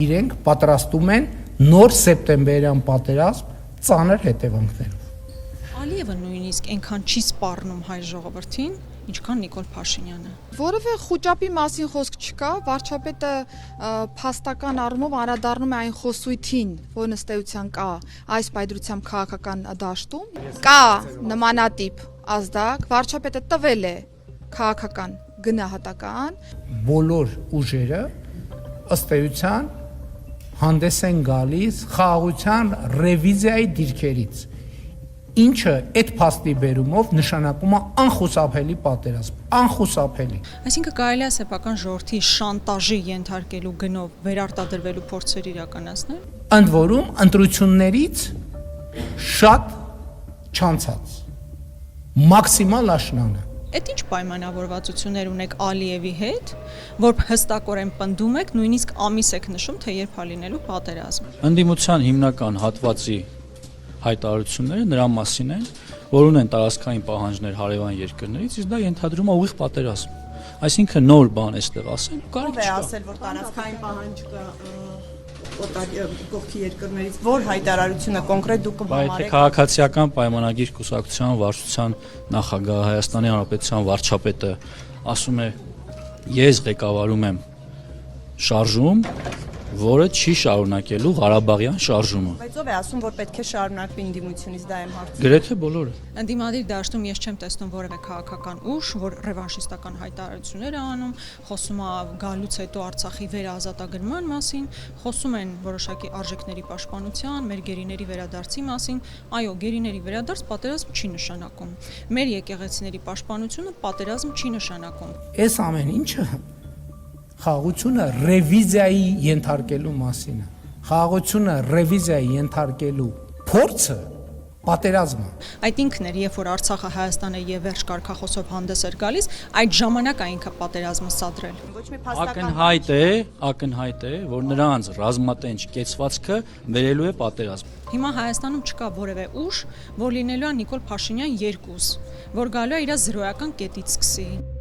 իրենք պատրաստում են նոր սեպտեմբերյան պատերազմ ծանր հետևանքներով։ Ալիևը նույնիսկ այնքան չի սպառնում հայ ժողովրդին, ինչքան Նիկոլ Փաշինյանը։ Որևէ խոճապի մասին խոսք չկա, վարչապետը փաստական առումով անդրադառնում է այն խոսույթին, որ ըստ էության կա այս պայծրությամբ քաղաքական դաշտում, կա նմանատիպ ազդակ, վարչապետը տվել է քաղաքական գնահատական, բոլոր ուժերը ըստ էության հանդես են գալիս խաղաղության ռևիզիայի դիրքերից, ինչը այդ փաստի բերումով նշանակում է անխուսափելի պատերազմ, անխուսափելի։ Այսինքն կարելի է սեփական ժողովրդի շանտաժի ենթարկելու գնով վերարտադրվելու փորձեր իրականացնել։ Ընդ որում ընտրություններից շատ չանցած, մաքսիմալ աշնանը։ Այդ ինչ պայմանավորվածություններ ունեք Ալիևի հետ, որ հստակորեն պնդում եք, նույնիսկ ամիս եք նշում, թե երբ է լինելու պատերազմ։ Ընդդիմության հիմնական հատվածի հայտարարությունները նրա մասին են, որ ունեն տարածքային պահանջներ հարևան երկրներից, իսկ դա ենթադրում է ուղիղ պատերազմ։ Այսինքն նոր բան էստեղ ասել, կարիք չկա։ Ասել, որ տարածքային պահանջ կա կողքի երկրներից, որ հայտարարությունը կոնկրետ դուք Բայց եթե քաղաքացիական պայմանագիր կուսակցության վարչության նախագահ Հայաստանի Հանրապետության վարչապետը ասում է ես ղեկավարում եմ շարժում, որը չի շարունակելու Ղարաբաղյան շարժումը։ Բայց ով է ասում, որ պետք է շարունակվի ընդդիմությունից, դա եմ հարցնում։ Գրեթե բոլորը։ Ընդդիմադիր դաշտում ես չեմ տեսնում որևէ քաղաքական ուժ, որ ռևանշիստական հայտարարություններ է անում, խոսում է գալուց հետո Արցախի վերազատագրման մասին, խոսում են որոշակի արժեքների պաշտպանության, մեր գերիների վերադարձի մասին։ Այո, գերիների վերադարձ պատերազմ չի նշանակում։ Մեր եկեղեցիների պաշտպանությունը պատերազմ չի նշանակում։ Այս ամեն ինչը խաղաղությունը ռևիզիայի ենթարկելու մասին է։ Խաղաղությունը ռևիզիայի ենթարկելու փորձը պատերազմը։ Այդ ինքն էր, երբ որ Արցախը Հայաստանը եւ վերջ կարգախոսով հանդես էր գալիս, այդ ժամանակ է ինքը պատերազմը սադրել։ Ոչ մի փաստական ակնհայտ է, որ նրանց ռազմատենչ կեցվածքը վերելու է պատերազմ։ Հիմա Հայաստանում չկա որևէ ուժ, որ լինելու է Նիկոլ Փաշինյան 2, որ գալու է իր զրոյական կետից սկսի։